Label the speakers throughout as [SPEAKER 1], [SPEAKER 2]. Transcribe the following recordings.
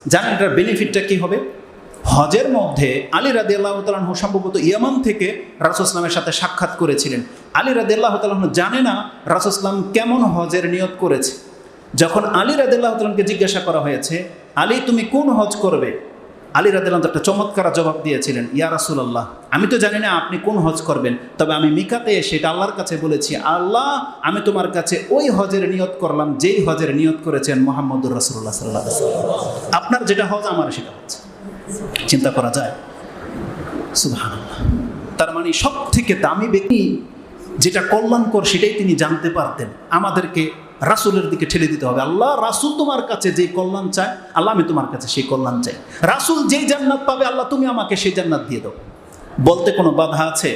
[SPEAKER 1] জানেন এটার বেনিফিটটা কি হবে? হজের মধ্যে আলী রাদিয়াল্লাহু তাআলা আনহু সম্ভবত ইয়ামান থেকে রাসূল সাল্লাল্লাহু সাথে সাক্ষাৎ করেছিলেন। আলী রাদিয়াল্লাহু তাআলা আনহু জানে না রাসূল সাল্লাল্লাহু কেমন হজের নিয়ত করেছে। যখন আলী রাদিয়াল্লাহু তাআলা আনহুকে জিজ্ঞাসা করা হয়েছে, আলী তুমি কোন হজ করবে? আলী রাদিয়াল্লাহু তাআলা একটা চমৎকার জবাব দিয়েছিলেন, ইয়া রাসূলুল্লাহ, আমি তো জানি না আপনি কোন হজ করবেন, তবে আমি মিকাতে এসে এটা আল্লাহর কাছে বলেছি, আল্লাহ আমি তোমার কাছে ওই হজের নিয়ত করলাম যেই হজের নিয়ত করেছেন মুহাম্মদুর রাসূলুল্লাহ সাল্লাল্লাহু আলাইহি ওয়াসাল্লাম। আপনার যেটা হজ আমার সেটা হজ। চিন্তা করা যায়? সুবহানাল্লাহ। তার মানে সব থেকে দামি ব্যক্তি যেটা কল্যাণকর সেটাই তিনি জানতে পারতেন। আমাদেরকে রাসূলের দিকে ঠেলে দিতে হবে। আল্লাহ রাসূল তোমার কাছে যেই কল্যাণ চায়, আল্লাহ আমি তোমার কাছে সেই কল্যাণ চাই। রাসূল যেই জান্নাত পাবে, আল্লাহ তুমি আমাকে সেই জান্নাত দিয়ে দাও। বলতে কোনো বাধা আছে?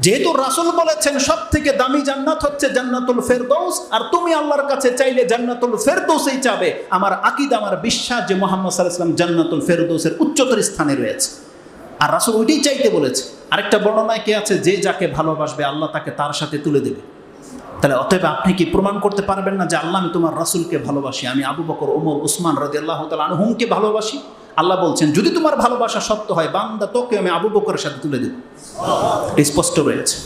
[SPEAKER 1] যেহেতু রাসূল বলেছেন সব থেকে দামি জান্নাত হচ্ছে জান্নাতুল ফেরদৌস, আর তুমি আল্লাহর কাছে চাইলে জান্নাতুল ফেরদৌসই চাবে, আমার আকীদা, আমার বিশ্বাস যে মুহাম্মদ সাল্লাল্লাহু আলাইহি ওয়াসাল্লাম জান্নাতুল ফেরদৌসের উচ্চতর স্থানে রয়েছে, আর রাসূল ওইটাই চাইতে বলেছে। আরেকটা বর্ণনায় কি আছে, যে যাকে ভালোবাসবে আল্লাহ তাকে তার সাথে তুলে দেবে। তাহলে অতএব আপনি কি প্রমাণ করতে পারবেন না যে আল্লাহ আমি তোমার রাসূলকে ভালোবাসি, আমি আবু বকর, ওমর, উসমান রাদিয়াল্লাহু তাআলা আনহুমকে ভালোবাসি? আল্লাহ বলছেন যদি তোমার ভালোবাসা সত্য হয় বান্দা তোকে আমি আবু বকরের সাথে তুলে দেব। স্পষ্ট রয়েছে।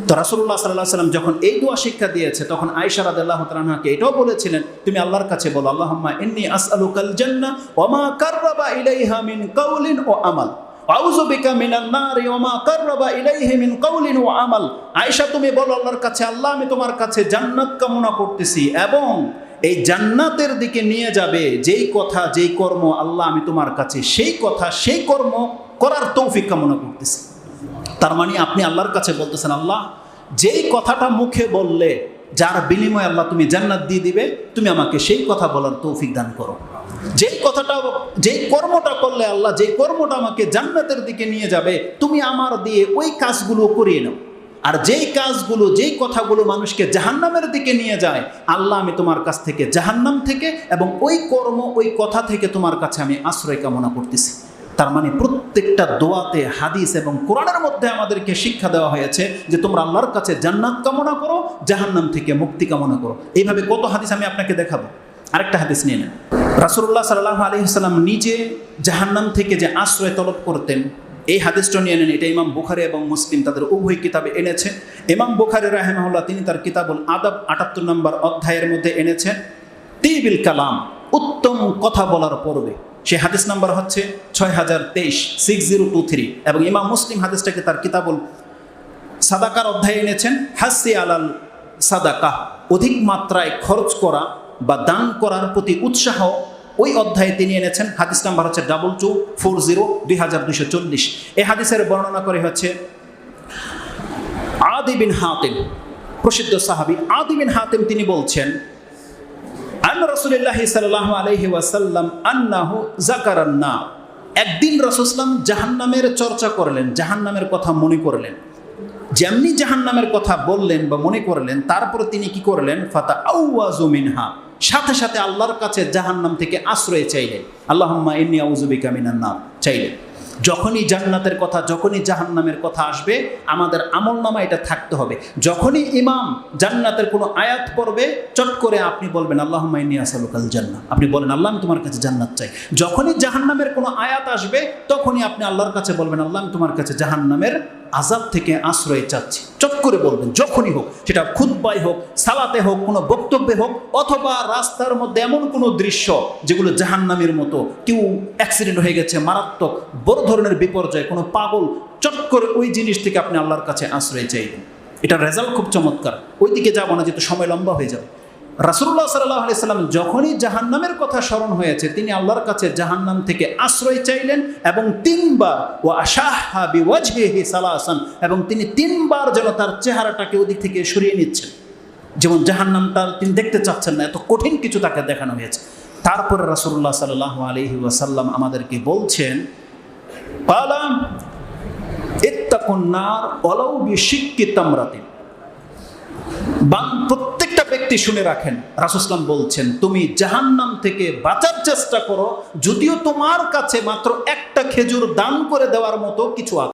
[SPEAKER 1] তো রাসূলুল্লাহ সাল্লাল্লাহু আলাইহি ওয়াসাল্লাম যখন এই দোয়া শিক্ষা দিয়েছে, তখন আয়েশা রাদিয়াল্লাহু তাআলা আনহাকে এটাও বলেছিলেন, তুমি আল্লাহর কাছে বলো, আল্লাহুম্মা ইন্নী আসআলুকাল জান্নাহ ওয়া মা কাররাবা ইলাইহা মিন কাউলিন ওয়া আমাল, আউযু বিকা মিনান নারি ওয়া মা কাররাবা ইলাইহি মিন কাউলিন ওয়া আমাল। আয়েশা তুমি বলো আল্লাহর কাছে, আল্লাহ আমি তোমার কাছে জান্নাত কামনা করতেছি এবং এই জান্নাতের দিকে নিয়ে যাবে যেই কথা যেই কর্ম, আল্লাহ আমি তোমার কাছে সেই কথা সেই কর্ম করার তৌফিক কামনা করতেছি। তার মানে আপনি আল্লাহর কাছে বলতেছেন, আল্লাহ যেই কথাটা মুখে বললে যার বিনিময়ে আল্লাহ তুমি জান্নাত দিয়ে দিবে, তুমি আমাকে সেই কথা বলার তৌফিক দান করো। যেই কথাটা যেই কর্মটা করলে আল্লাহ যেই কর্মটা আমাকে জান্নাতের দিকে নিয়ে যাবে, তুমি আমার দিয়ে ওই কাজগুলো করিয়ে নাও। আর যেই কাজগুলো যেই কথাগুলো মানুষকে জাহান্নামের দিকে নিয়ে যায়, আল্লাহ আমি তোমার কাছ থেকে জাহান্নাম থেকে এবং ওই কর্ম ওই কথা থেকে তোমার কাছে আমি আশ্রয় কামনা করতেছি। তার মানে প্রত্যেকটা দোয়াতে হাদিস এবং কোরআনের মধ্যে আমাদেরকে শিক্ষা দেওয়া হয়েছে যে তোমরা আল্লাহর কাছে জান্নাত কামনা করো, জাহান্নাম থেকে মুক্তি কামনা করো। এইভাবে কত হাদিস আমি আপনাকে দেখাবো। আরেকটা হাদিস নিয়ে নেন। রাসূলুল্লাহ সাল্লাল্লাহু আলাইহি ওয়াসাল্লাম নিজে জাহান্নাম থেকে যে আশ্রয় তলব করতেন, এই হাদিসটা নিয়ে নেন। এটা ইমাম বুখারী এবং মুসলিম তাদের উভয় কিতাবে এনেছে। ইমাম বুখারী রাহিমাহুল্লাহ তিনি তার কিতাবুল আদাব ৭৮ নম্বর অধ্যায়ের মধ্যে এনেছেন তিবিল কালাম, উত্তম কথা বলার পর্বে। সেই হাদিস নাম্বার হচ্ছে ৬০২৩ 6023, এবং ইমাম মুসলিম হাদিসটাকে তার কিতাবুল সাদাকার অধ্যায়ে এনেছেন হাসি আলাল সাদাকা, অধিক মাত্রায় খরচ করা বা দান করার প্রতি উৎসাহ, ওই অধ্যায়ে তিনি এনেছেন। হাদিস নাম্বার হচ্ছে 2240 2240। এই হাদিসের বর্ণনা করে হচ্ছে আদি বিন হাতিম, প্রসিদ্ধ সাহাবী আদি বিন হাতিম, তিনি বলছেন আন্না রাসূলুল্লাহ সাল্লাল্লাহু আলাইহি ওয়াসাল্লাম আন্নাহু যাকারান নার, একদিন রাসূল সাল্লাল্লাহু আলাইহি ওয়াসাল্লাম জাহান্নামের চর্চা করলেন, জাহান্নামের কথা মনে করলেন। যেমনি জাহান্নামের কথা বললেন বা মনে করলেন, তারপর তিনি কি করলেন, ফাতা আউয়াযু মিনহা, সাথে সাথে আল্লাহর কাছে জাহান্নাম থেকে আশ্রয় চাইলেন। আল্লাহুম্মা ইন্নী আউযু বিকা মিনান নার চাইলেন। যখনই জান্নাতের কথা, যখনই জাহান্নামের কথা আসবে, আমাদের আমলনামা এটা থাকতে হবে। যখনই ইমাম জান্নাতের কোনো আয়াত পড়বে, চট করে আপনি বলবেন আল্লাহুম্মা ইন্নী আসআলুকাল জান্নাহ, আপনি বলেন আল্লাহ আমি তোমার কাছে জান্নাত চাই। যখনই জাহান্নামের কোনো আয়াত আসবে, তখনই আপনি আল্লাহর কাছে বলবেন আল্লাহ আমি তোমার কাছে জাহান্নামের আযাব থেকে আশ্রয় চাচ্ছি। চট করে বলবেন, যখনই হোক, সেটা খুতবায় হোক, সালাতে হোক, কোনো বক্তব্যে হোক, অথবা রাস্তার মধ্যে এমন কোনো দৃশ্য যেগুলো জাহান্নামের মতো, কেউ অ্যাক্সিডেন্ট হয়ে গেছে, মারাত্মক বড় ধরনের বিপর্যয়, কোনো পাগল, চট করে ওই জিনিস থেকে আপনি আল্লাহর কাছে আশ্রয় চাইবেন। এটার রেজাল্ট খুব চমৎকার। ওইদিকে যাবো না, যেহেতু সময় লম্বা হয়ে যাবে। রাসূলুল্লাহ সাল্লাল্লাহু আলাইহি ওয়াসাল্লাম যখনই জাহান্নামের কথা স্মরণ হয়েছে, তিনি আল্লাহর কাছে জাহান্নাম থেকে আশ্রয় চাইলেন এবং ৩ বার ওয়া আশাহা বিওয়াজহিহি সালাসান, এবং তিনি ৩ বার যেন তার চেহারাটাকে ওদিক থেকে সরিয়ে নিচ্ছেন, যেমন জাহান্নামটা তিনি দেখতে চাচ্ছেন না, এত কঠিন কিছু তাকে দেখানো হয়েছে। তারপরে রাসূলুল্লাহ সাল্লাল্লাহু আলাইহি ওয়াসাল্লাম আমাদেরকে বলছেন ক্বালা ইত্তাকুন নার ওয়ালাউ বিশিক্কি তামরাতিন। প্রত্যেকটা ব্যক্তি শুনে রাখেন, রাসূল সাল্লাল্লাহু আলাইহি ওয়াসাল্লাম বলছেন তুমি জাহান্নাম থেকে বাঁচার চেষ্টা করো, যদিও তোমার কাছে মাত্র একটা খেজুর দান করে দেওয়ার মতো কিছু আছে।